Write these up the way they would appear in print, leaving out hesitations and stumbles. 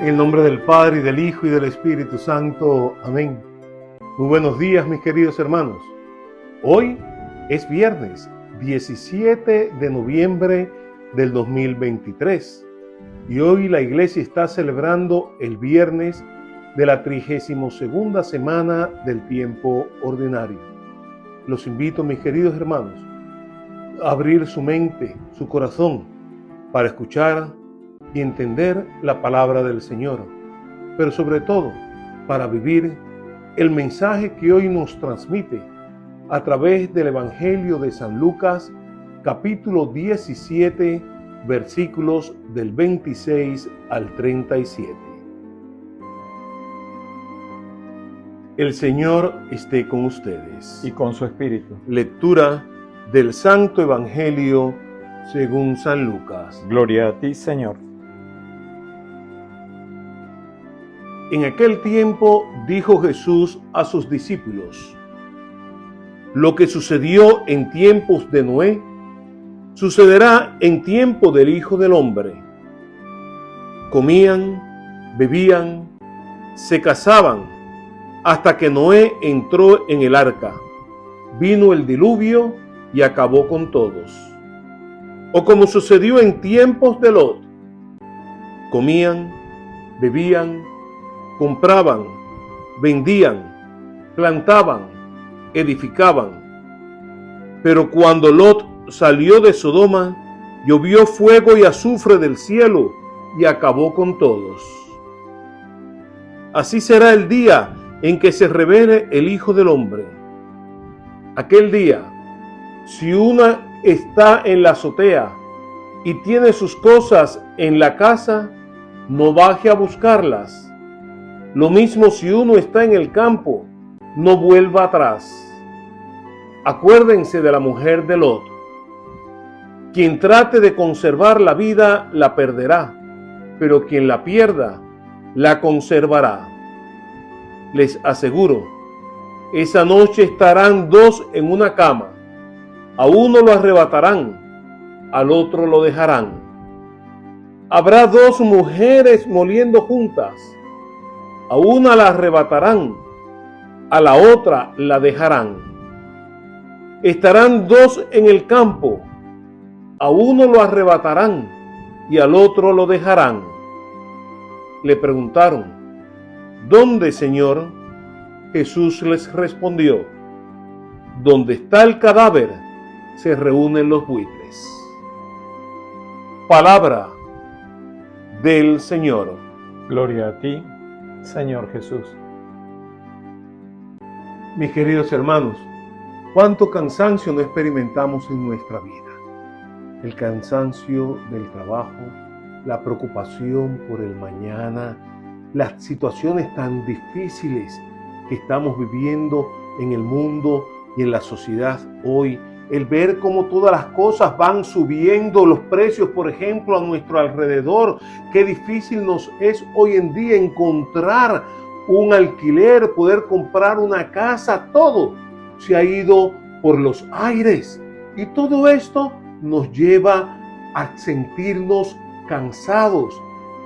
En el nombre del Padre, y del Hijo, y del Espíritu Santo. Amén. Muy buenos días, mis queridos hermanos. Hoy es viernes 17 de noviembre del 2023. Y hoy la iglesia está celebrando el viernes de la 32ª semana del tiempo ordinario. Los invito, mis queridos hermanos, a abrir su mente, su corazón, para escuchar y entender la palabra del Señor, pero sobre todo para vivir el mensaje que hoy nos transmite a través del Evangelio de San Lucas, capítulo 17, versículos del 26 al 37. El Señor esté con ustedes. Y con su espíritu. Lectura del Santo Evangelio según San Lucas. Gloria a ti, Señor. En aquel tiempo dijo Jesús a sus discípulos: lo que sucedió en tiempos de Noé, sucederá en tiempo del Hijo del Hombre. Comían, bebían, se casaban, hasta que Noé entró en el arca. Vino el diluvio y acabó con todos. O como sucedió en tiempos de Lot: comían, bebían, compraban, vendían, plantaban, edificaban. Pero cuando Lot salió de Sodoma, llovió fuego y azufre del cielo y acabó con todos. Así será el día en que se revele el Hijo del Hombre. Aquel día, si una está en la azotea y tiene sus cosas en la casa, no baje a buscarlas. Lo mismo si uno está en el campo, no vuelva atrás. Acuérdense de la mujer de Lot. Quien trate de conservar la vida, la perderá, pero quien la pierda, la conservará. Les aseguro, esa noche estarán dos en una cama. A uno lo arrebatarán, al otro lo dejarán. Habrá dos mujeres moliendo juntas. A una la arrebatarán, a la otra la dejarán. Estarán dos en el campo, a uno lo arrebatarán y al otro lo dejarán. Le preguntaron: ¿dónde, Señor? Jesús les respondió: donde está el cadáver, se reúnen los buitres. Palabra del Señor. Gloria a ti, Señor Jesús. Mis queridos hermanos, cuánto cansancio no experimentamos en nuestra vida. El cansancio del trabajo, la preocupación por el mañana, las situaciones tan difíciles que estamos viviendo en el mundo y en la sociedad hoy. El ver cómo todas las cosas van subiendo, los precios, por ejemplo, a nuestro alrededor. Qué difícil nos es hoy en día encontrar un alquiler, poder comprar una casa. Todo se ha ido por los aires. Y todo esto nos lleva a sentirnos cansados,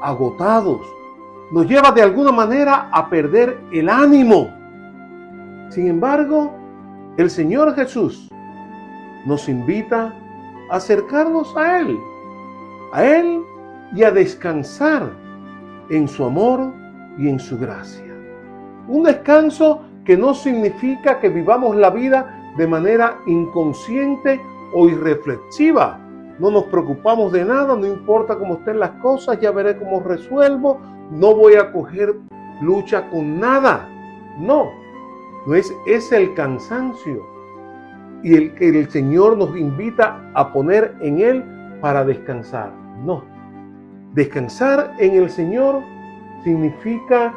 agotados. Nos lleva de alguna manera a perder el ánimo. Sin embargo, el Señor Jesús nos invita a acercarnos a Él y a descansar en su amor y en su gracia. Un descanso que no significa que vivamos la vida de manera inconsciente o irreflexiva. No nos preocupamos de nada, no importa cómo estén las cosas, ya veré cómo resuelvo, no voy a coger lucha con nada. No es ese el cansancio y el que el Señor nos invita a poner en Él para descansar. No. Descansar en el Señor significa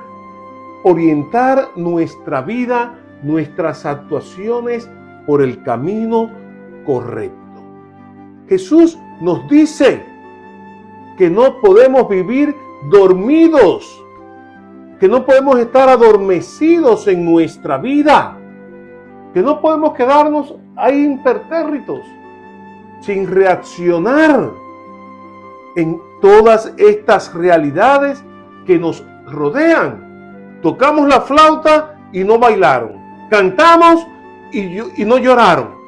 orientar nuestra vida, nuestras actuaciones por el camino correcto. Jesús nos dice que no podemos vivir dormidos, que no podemos estar adormecidos en nuestra vida, que no podemos quedarnos ahí impertérritos, sin reaccionar en todas estas realidades que nos rodean. Tocamos la flauta y no bailaron. Cantamos y no lloraron.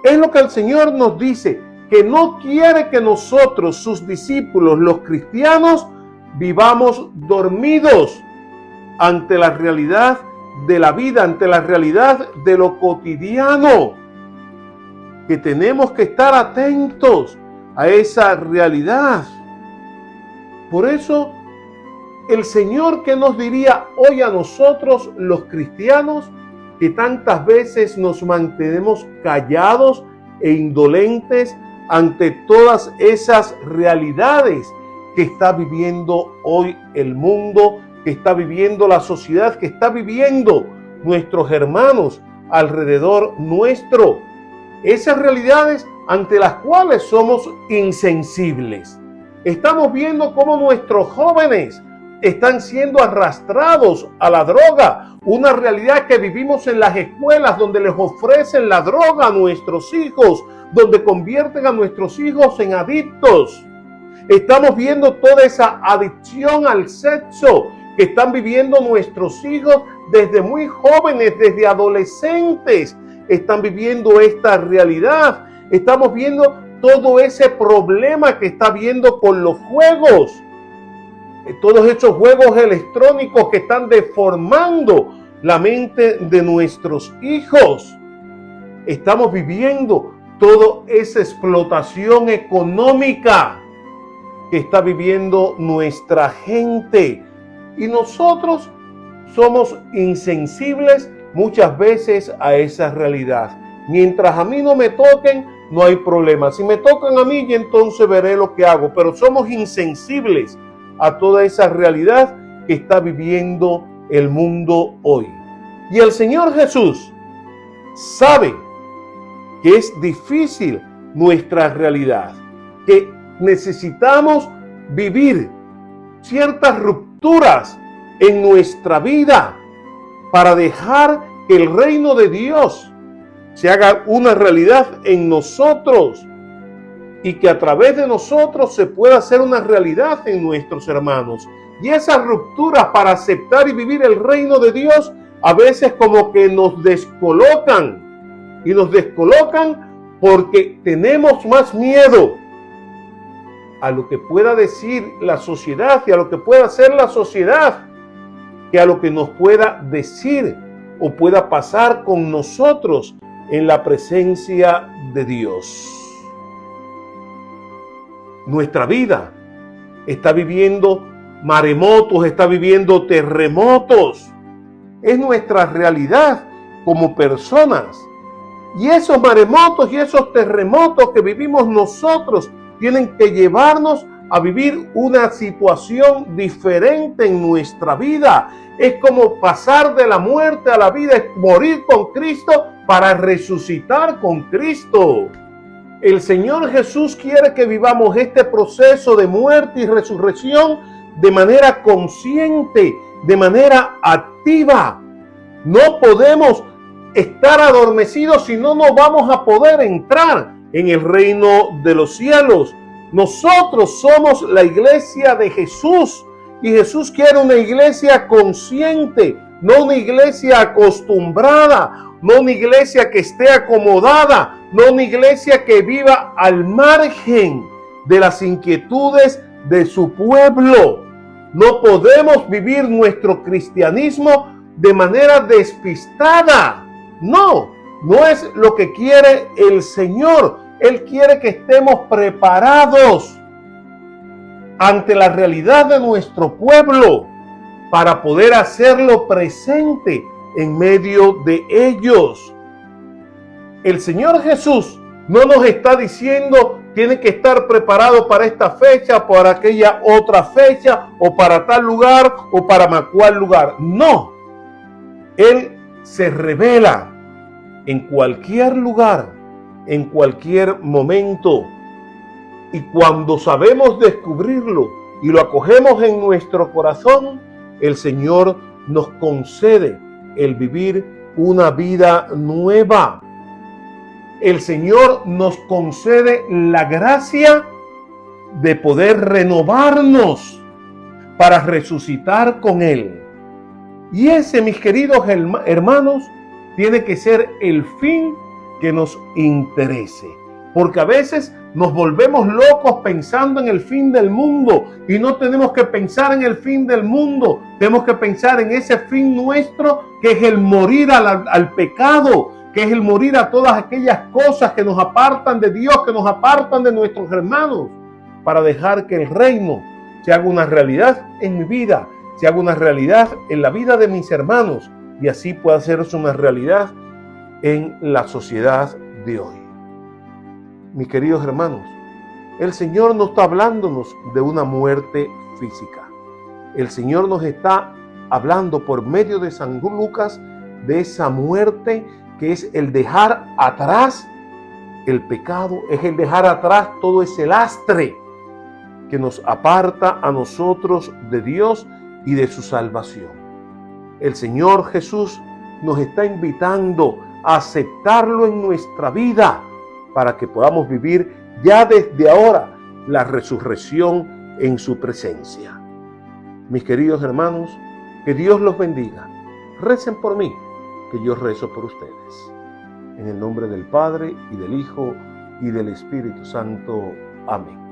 Es lo que el Señor nos dice, que no quiere que nosotros, sus discípulos, los cristianos, vivamos dormidos ante la realidad de la vida, ante la realidad de lo cotidiano. Que tenemos que estar atentos a esa realidad. Por eso, el Señor, ¿qué nos diría hoy a nosotros los cristianos que tantas veces nos mantenemos callados e indolentes ante todas esas realidades que está viviendo hoy el mundo, que está viviendo la sociedad, que está viviendo nuestros hermanos alrededor nuestro? Esas realidades ante las cuales somos insensibles. Estamos viendo cómo nuestros jóvenes están siendo arrastrados a la droga, una realidad que vivimos en las escuelas donde les ofrecen la droga a nuestros hijos, donde convierten a nuestros hijos en adictos. Estamos viendo toda esa adicción al sexo que están viviendo nuestros hijos desde muy jóvenes, desde adolescentes, están viviendo esta realidad. Estamos viendo todo ese problema que está habiendo con los juegos. Todos esos juegos electrónicos que están deformando la mente de nuestros hijos. Estamos viviendo toda esa explotación económica que está viviendo nuestra gente. Y nosotros somos insensibles muchas veces a esa realidad. Mientras a mí no me toquen, no hay problema. Si me tocan a mí, entonces veré lo que hago. Pero somos insensibles a toda esa realidad que está viviendo el mundo hoy. Y el Señor Jesús sabe que es difícil nuestra realidad, que necesitamos vivir ciertas rupturas en nuestra vida para dejar que el reino de Dios se haga una realidad en nosotros y que a través de nosotros se pueda hacer una realidad en nuestros hermanos. Y esas rupturas para aceptar y vivir el reino de Dios a veces como que nos descolocan, y nos descolocan porque tenemos más miedo a lo que pueda decir la sociedad y a lo que pueda hacer la sociedad que a lo que nos pueda decir o pueda pasar con nosotros en la presencia de Dios. Nuestra vida está viviendo maremotos, está viviendo terremotos. Es nuestra realidad como personas. Y esos maremotos y esos terremotos que vivimos nosotros tienen que llevarnos a vivir una situación diferente en nuestra vida. Es como pasar de la muerte a la vida, es morir con Cristo para resucitar con Cristo. El Señor Jesús quiere que vivamos este proceso de muerte y resurrección de manera consciente, de manera activa. No podemos estar adormecidos, si no, no vamos a poder entrar en el reino de los cielos. Nosotros somos la iglesia de Jesús y Jesús quiere una iglesia consciente, no una iglesia acostumbrada, no una iglesia que esté acomodada, no una iglesia que viva al margen de las inquietudes de su pueblo. No podemos vivir nuestro cristianismo de manera despistada. No, no es lo que quiere el Señor. Él quiere que estemos preparados ante la realidad de nuestro pueblo para poder hacerlo presente en medio de ellos. El Señor Jesús no nos está diciendo tiene que estar preparado para esta fecha, para aquella otra fecha, o para tal lugar, o para cual lugar. No. Él se revela en cualquier lugar, en cualquier momento. Y cuando sabemos descubrirlo y lo acogemos en nuestro corazón, el Señor nos concede el vivir una vida nueva. El Señor nos concede la gracia de poder renovarnos para resucitar con Él. Y ese, mis queridos hermanos, tiene que ser el fin que nos interese. Porque a veces nos volvemos locos pensando en el fin del mundo y no tenemos que pensar en el fin del mundo. Tenemos que pensar en ese fin nuestro, que es el morir al pecado, que es el morir a todas aquellas cosas que nos apartan de Dios, que nos apartan de nuestros hermanos, para dejar que el reino se haga una realidad en mi vida, se haga una realidad en la vida de mis hermanos y así pueda hacerse una realidad en la sociedad de hoy. Mis queridos hermanos, el Señor no está hablándonos de una muerte física. El Señor nos está hablando por medio de San Lucas de esa muerte que es el dejar atrás el pecado, es el dejar atrás todo ese lastre que nos aparta a nosotros de Dios y de su salvación. El Señor Jesús nos está invitando a aceptarlo en nuestra vida para que podamos vivir ya desde ahora la resurrección en su presencia. Mis queridos hermanos, que Dios los bendiga. Recen por mí, que yo rezo por ustedes. En el nombre del Padre, y del Hijo, y del Espíritu Santo. Amén.